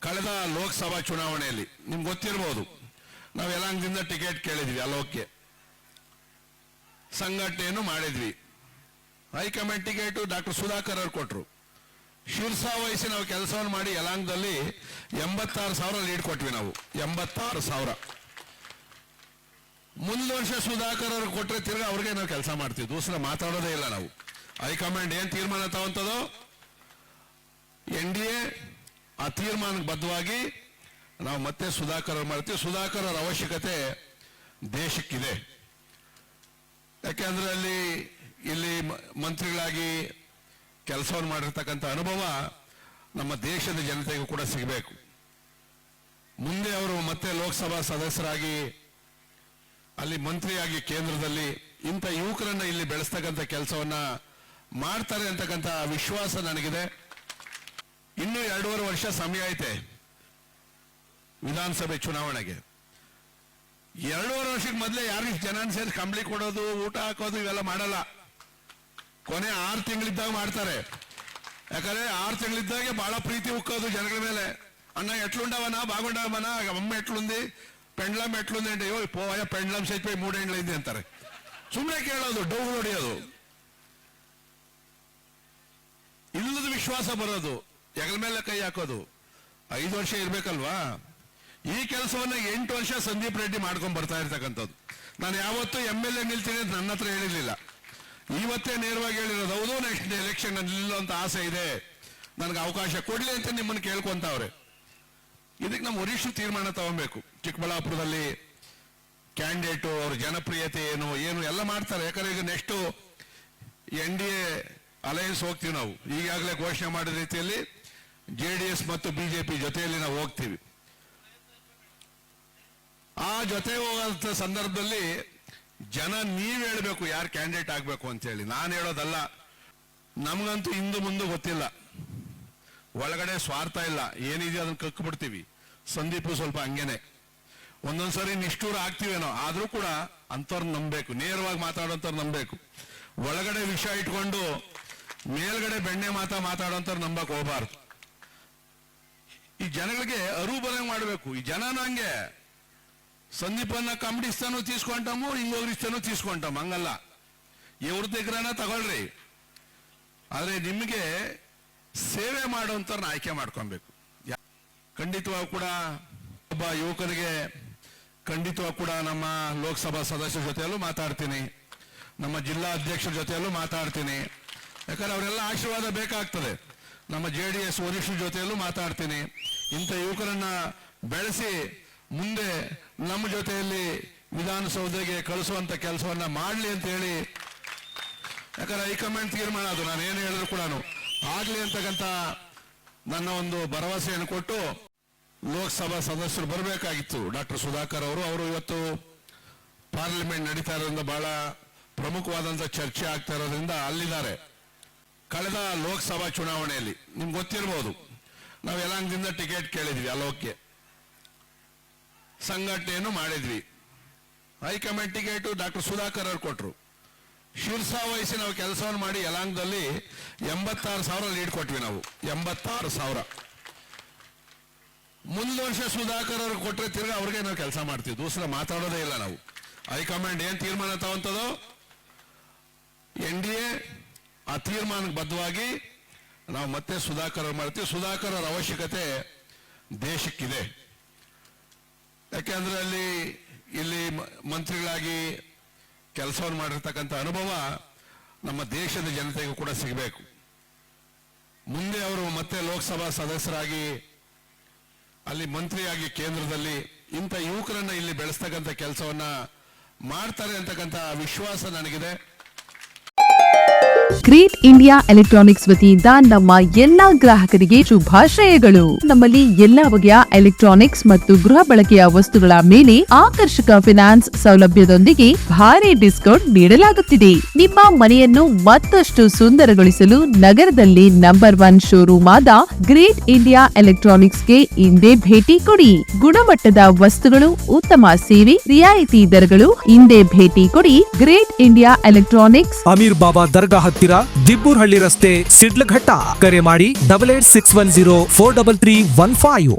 ಕಳೆದ ಲೋಕಸಭಾ ಚುನಾವಣೆಯಲ್ಲಿ ನಿಮ್ಗೆ ಗೊತ್ತಿರಬಹುದು, ನಾವು ಯಲಹಂಕದಿಂದ ಟಿಕೆಟ್ ಕೇಳಿದ್ವಿ, ಅಲೋಕ್ಯ ಸಂಘಟನೆಯನ್ನು ಮಾಡಿದ್ವಿ. ಹೈಕಮಾಂಡ್ ಟಿಕೆಟ್ ಡಾಕ್ಟರ್ ಸುಧಾಕರ್ ಅವರು ಕೊಟ್ಟರು. ಶಿರ್ಸಾ ವಹಿಸಿ ನಾವು ಕೆಲಸವನ್ನು ಮಾಡಿ ಯಲಹಂಕದಲ್ಲಿ 86,000 ಲೀಡ್ ಕೊಟ್ವಿ. ನಾವು 86,000. ಮುಂದಿನ ವರ್ಷ ಸುಧಾಕರ್ ಅವರು ಕೊಟ್ಟರೆ ತಿರ್ಗಾ ಅವ್ರಿಗೆ ನಾವು ಕೆಲಸ ಮಾಡ್ತೀವಿ. ದೂಸರ ಮಾತಾಡೋದೇ ಇಲ್ಲ. ನಾವು ಹೈಕಮಾಂಡ್ ಏನ್ ತೀರ್ಮಾನ ತಗೊಂತದೋ NDA ಆ ತೀರ್ಮಾನಕ್ಕೆ ಬದ್ಧವಾಗಿ ನಾವು ಮತ್ತೆ ಸುಧಾಕರ್ ಅವರು ಮಾಡ್ತೀವಿ. ಸುಧಾಕರ್ ಅವರ ಅವಶ್ಯಕತೆ ದೇಶಕ್ಕಿದೆ. ಯಾಕೆಂದ್ರೆ ಇಲ್ಲಿ ಮಂತ್ರಿಗಳಾಗಿ ಕೆಲಸವನ್ನು ಮಾಡಿರ್ತಕ್ಕಂಥ ಅನುಭವ ನಮ್ಮ ದೇಶದ ಜನತೆಗೂ ಕೂಡ ಸಿಗಬೇಕು. ಮುಂದೆ ಅವರು ಮತ್ತೆ ಲೋಕಸಭಾ ಸದಸ್ಯರಾಗಿ ಅಲ್ಲಿ ಮಂತ್ರಿಯಾಗಿ ಕೇಂದ್ರದಲ್ಲಿ ಇಂಥ ಯುವಕರನ್ನ ಇಲ್ಲಿ ಬೆಳೆಸ್ತಕ್ಕಂಥ ಕೆಲಸವನ್ನ ಮಾಡ್ತಾರೆ ಅಂತಕ್ಕಂಥ ವಿಶ್ವಾಸ ನನಗಿದೆ. ಇನ್ನೂ 2.5 ವರ್ಷ ಸಮಯ ಐತೆ ವಿಧಾನಸಭೆ ಚುನಾವಣೆಗೆ. 2.5 ವರ್ಷಕ್ಕೆ ಮೊದಲೇ ಯಾರು ಜನ ಸೇರಿ ಕಂಬಳಿ ಕೊಡೋದು, ಊಟ ಹಾಕೋದು ಇವೆಲ್ಲ ಮಾಡಲ್ಲ. ಕೊನೆ 6 ತಿಂಗಳಿದ್ದಾಗ ಮಾಡ್ತಾರೆ. ಯಾಕಂದ್ರೆ 6 ತಿಂಗಳಿದ್ದಾಗೆ ಬಹಳ ಪ್ರೀತಿ ಉಕ್ಕೋದು ಜನಗಳ ಮೇಲೆ. ಅಣ್ಣ ಎಟ್ಲುಂಡವನ ಬಾಗುಂಡವನ ಅಮ್ಮ ಎಟ್ಲುಂದಿ ಪೆಂಡ್ಲಂ ಎಟ್ಲುಂದಿ అంటే ಅಯ್ಯೋ పోయ పెండ్లం సైపోయి 3 ఏండ్లైంది ಅಂತಾರೆ. ಸುಮ್ಮನೆ ಕೇಳೋದು, ಡೌ ಹೊಡೆಯೋದು, ಇಲ್ಲದ ವಿಶ್ವಾಸ ಬರೋದು, ಹೆಗಲ ಮೇಲೆ ಕೈ ಹಾಕೋದು. 5 ವರ್ಷ ಇರ್ಬೇಕಲ್ವಾ? ಈ ಕೆಲಸವನ್ನ 8 ವರ್ಷ ಸಂದೀಪ್ ರೆಡ್ಡಿ ಮಾಡ್ಕೊಂಡ್ ಬರ್ತಾ ಇರ್ತಕ್ಕಂಥದ್ದು. ನಾನು ಯಾವತ್ತೂ MLA ನಿಲ್ತೀನಿ ಅಂತ ನನ್ನ ಹತ್ರ ಹೇಳಿರ್ಲಿಲ್ಲ. ಇವತ್ತೇ ನೇರವಾಗಿ ಹೇಳಿರೋದು, ಹೌದು ನೆಕ್ಸ್ಟ್ ಎಲೆಕ್ಷನ್ ನಿಲ್ಲುವಂತ ಆಸೆ ಇದೆ, ನನಗೆ ಅವಕಾಶ ಕೊಡ್ಲಿ ಅಂತ ನಿಮ್ಮನ್ನು ಕೇಳ್ಕೊಂತವ್ರೆ. ಇದಕ್ಕೆ ನಮ್ಮ ವರಿಷ್ಠ ತೀರ್ಮಾನ ತಗೊಬೇಕು. ಚಿಕ್ಕಬಳ್ಳಾಪುರದಲ್ಲಿ ಕ್ಯಾಂಡಿಡೇಟು ಅವ್ರ ಜನಪ್ರಿಯತೆ ಏನು ಎಲ್ಲ ಮಾಡ್ತಾರೆ. ಯಾಕಂದ್ರೆ ಈಗ ನೆಕ್ಸ್ಟ್ NDA ಅಲಯನ್ಸ್ ಹೋಗ್ತೀವಿ ನಾವು. ಈಗಾಗಲೇ ಘೋಷಣೆ ಮಾಡಿದ ರೀತಿಯಲ್ಲಿ JDS ಮತ್ತು BJP ಜೊತೆಯಲ್ಲಿ ನಾವು ಹೋಗ್ತೀವಿ. ಆ ಜೊತೆ ಹೋಗೋ ಸಂದರ್ಭದಲ್ಲಿ ಜನ ನೀವ್ ಹೇಳ್ಬೇಕು ಯಾರು ಕ್ಯಾಂಡಿಡೇಟ್ ಆಗ್ಬೇಕು ಅಂತ ಹೇಳಿ. ನಾನು ಹೇಳೋದಲ್ಲ. ನಮಗಂತೂ ಹಿಂದು ಮುಂದೆ ಗೊತ್ತಿಲ್ಲ, ಒಳಗಡೆ ಸ್ವಾರ್ಥ ಇಲ್ಲ, ಏನಿದೆ ಅದನ್ನ ಕಕ್ಬಿಡ್ತೀವಿ. ಸಂದೀಪು ಸ್ವಲ್ಪ ಹಂಗೇನೆ, ಒಂದೊಂದ್ಸರಿ ನಿಷ್ಠೂರ ಆಗ್ತೀವೇನೋ, ಆದ್ರೂ ಕೂಡ ಅಂತವ್ರನ್ನ ನಂಬಬೇಕು, ನೇರವಾಗಿ ಮಾತಾಡೋಂಥವ್ರು ನಂಬಬೇಕು. ಒಳಗಡೆ ವಿಷಯ ಇಟ್ಕೊಂಡು ಮೇಲ್ಗಡೆ ಬೆಣ್ಣೆ ಮಾತಾಡೋಂಥವ್ರು ನಂಬಕ್ ಹೋಗ್ಬಾರ್ದು. ಈ ಜನಗಳಿಗೆ ಅರಿವು ಬರಂಗ್ ಮಾಡ್ಬೇಕು. ಈ ಜನನ ಹಂಗೆ ಸಂದೀಪನ್ನ ಕಂಬಡಿಸ್ತಾನು ತೀಸ್ಕೊಂಟಾಮು, ಹಿಂಗೋಗ್ರಿಸ್ತಾನು ತೀಸ್ಕೊಂಟಾಮ, ಹಂಗಲ್ಲ. ಇವ್ರ దగ్గರನ ತಗೊಳ್ರಿ, ಆದ್ರೆ ನಿಮಗೆ ಸೇವೆ ಮಾಡುವಂತವ್ರನ್ನ ಆಯ್ಕೆ ಮಾಡ್ಕೊಬೇಕು. ಖಂಡಿತವಾಗಿ ಕೂಡ ಒಬ್ಬ ಯುವಕರಿಗೆ ಖಂಡಿತವಾಗಿ ಕೂಡ ನಮ್ಮ ಲೋಕಸಭಾ ಸದಸ್ಯರ ಜೊತೆಯಲ್ಲೂ ಮಾತಾಡ್ತೀನಿ, ನಮ್ಮ ಜಿಲ್ಲಾ ಅಧ್ಯಕ್ಷರ ಜೊತೆಯಲ್ಲೂ ಮಾತಾಡ್ತೀನಿ. ಯಾಕಂದ್ರೆ ಅವರೆಲ್ಲ ಆಶೀರ್ವಾದ ಬೇಕಾಗ್ತದೆ. ನಮ್ಮ JDS ವರಿಷ್ಠರ ಜೊತೆಯಲ್ಲೂ ಮಾತಾಡ್ತೀನಿ. ಇಂಥ ಯುವಕರನ್ನ ಬೆಳೆಸಿ ಮುಂದೆ ನಮ್ಮ ಜೊತೆಯಲ್ಲಿ ವಿಧಾನಸೌಧಗೆ ಕಳಿಸುವಂತ ಕೆಲಸವನ್ನ ಮಾಡಲಿ ಅಂತ ಹೇಳಿ, ಯಾಕಂದ್ರೆ ಹೈಕಮಾಂಡ್ ತೀರ್ಮಾನ ಅದು, ನಾನು ಏನು ಹೇಳಿದ್ರು ಕೂಡ ಆಗ್ಲಿ ಅಂತಕ್ಕಂಥ ನನ್ನ ಒಂದು ಭರವಸೆಯನ್ನು ಕೊಟ್ಟು ಲೋಕಸಭಾ ಸದಸ್ಯರು ಬರಬೇಕಾಗಿತ್ತು ಡಾಕ್ಟರ್ ಸುಧಾಕರ್ ಅವರು ಇವತ್ತು ಪಾರ್ಲಿಮೆಂಟ್ ನಡೀತಾ ಇರೋದ್ರಿಂದ ಬಹಳ ಪ್ರಮುಖವಾದಂತ ಚರ್ಚೆ ಆಗ್ತಾ ಇರೋದ್ರಿಂದ ಅಲ್ಲಿದ್ದಾರೆ. ಕಳೆದ ಲೋಕಸಭಾ ಚುನಾವಣೆಯಲ್ಲಿ ನಿಮ್ಗೆ ಗೊತ್ತಿರಬಹುದು, ನಾವು ಯಲಹಂಕದಿಂದ ಟಿಕೆಟ್ ಕೇಳಿದ್ವಿ, ಅಲೋಕ್ಯ ಸಂಘಟನೆಯನ್ನು ಮಾಡಿದ್ವಿ. ಹೈಕಮಾಂಡ್ ಟಿಕೆಟ್ ಡಾಕ್ಟರ್ ಸುಧಾಕರ್ ಅವರು ಕೊಟ್ಟರು. ಶಿರ್ಸಾ ವಹಿಸಿ ನಾವು ಕೆಲಸವನ್ನು ಮಾಡಿ ಯಲಹಂಕದಲ್ಲಿ 86,000 ಲೀಡ್ ಕೊಟ್ವಿ. ನಾವು 86,000. ಮುಂದಿನ ವರ್ಷ ಸುಧಾಕರ್ ಅವರು ಕೊಟ್ಟರೆ ತಿರ್ಗಾ ಅವ್ರಿಗೆ ನಾವು ಕೆಲಸ ಮಾಡ್ತೀವಿ. ದೂಸರ ಮಾತಾಡೋದೇ ಇಲ್ಲ. ನಾವು ಹೈಕಮಾಂಡ್ ಏನ್ ತೀರ್ಮಾನ ತಗೊಂತದೋ NDA ಆ ತೀರ್ಮಾನಕ್ಕೆ ಬದ್ಧವಾಗಿ ನಾವು ಮತ್ತೆ ಸುಧಾಕರ್ ಅವರು ಮಾಡ್ತೀವಿ. ಸುಧಾಕರ್ ಅವರ ಅವಶ್ಯಕತೆ ದೇಶಕ್ಕಿದೆ. ಯಾಕೆಂದ್ರೆ ಇಲ್ಲಿ ಮಂತ್ರಿಗಳಾಗಿ ಕೆಲಸವನ್ನು ಮಾಡಿರ್ತಕ್ಕಂಥ ಅನುಭವ ನಮ್ಮ ದೇಶದ ಜನತೆಗೂ ಕೂಡ ಸಿಗಬೇಕು. ಮುಂದೆ ಅವರು ಮತ್ತೆ ಲೋಕಸಭಾ ಸದಸ್ಯರಾಗಿ ಅಲ್ಲಿ ಮಂತ್ರಿಯಾಗಿ ಕೇಂದ್ರದಲ್ಲಿ ಇಂಥ ಯುವಕರನ್ನ ಇಲ್ಲಿ ಬೆಳೆಸ್ತಕ್ಕಂಥ ಕೆಲಸವನ್ನ ಮಾಡ್ತಾರೆ ಅಂತಕ್ಕಂಥ ವಿಶ್ವಾಸ ನನಗಿದೆ. ಗ್ರೇಟ್ ಇಂಡಿಯಾ ಎಲೆಕ್ಟ್ರಾನಿಕ್ಸ್ ವತಿಯಿಂದ ನಮ್ಮ ಎಲ್ಲಾ ಗ್ರಾಹಕರಿಗೆ ಶುಭಾಶಯಗಳು. ನಮ್ಮಲ್ಲಿ ಎಲ್ಲಾ ಬಗೆಯ ಎಲೆಕ್ಟ್ರಾನಿಕ್ಸ್ ಮತ್ತು ಗೃಹ ಬಳಕೆಯ ವಸ್ತುಗಳ ಮೇಲೆ ಆಕರ್ಷಕ ಫಿನಾನ್ಸ್ ಸೌಲಭ್ಯದೊಂದಿಗೆ ಭಾರಿ ಡಿಸ್ಕೌಂಟ್ ನೀಡಲಾಗುತ್ತಿದೆ. ನಿಮ್ಮ ಮನೆಯನ್ನು ಮತ್ತಷ್ಟು ಸುಂದರಗೊಳಿಸಲು ನಗರದಲ್ಲಿ ನಂಬರ್ 1 ಶೋರೂಮ್ ಆದ ಗ್ರೇಟ್ ಇಂಡಿಯಾ ಎಲೆಕ್ಟ್ರಾನಿಕ್ಸ್ಗೆ ಇಂದೇ ಭೇಟಿ ಕೊಡಿ. ಗುಣಮಟ್ಟದ ವಸ್ತುಗಳು, ಉತ್ತಮ ಸೇವೆ, ರಿಯಾಯಿತಿ ದರಗಳು. ಇಂದೇ ಭೇಟಿ ಕೊಡಿ. ಗ್ರೇಟ್ ಇಂಡಿಯಾ ಎಲೆಕ್ಟ್ರಾನಿಕ್ಸ್, ಅಮೀರ್ ಬಾಬಾ ದರ್ಗಾ ಹತ್ತಿರ, ದಿಬ್ಬೂರ್ಹಳ್ಳಿ ರಸ್ತೆ, ಸಿಡ್ಲಘಟ್ಟ. ಕರೆ ಮಾಡಿ 8861043315.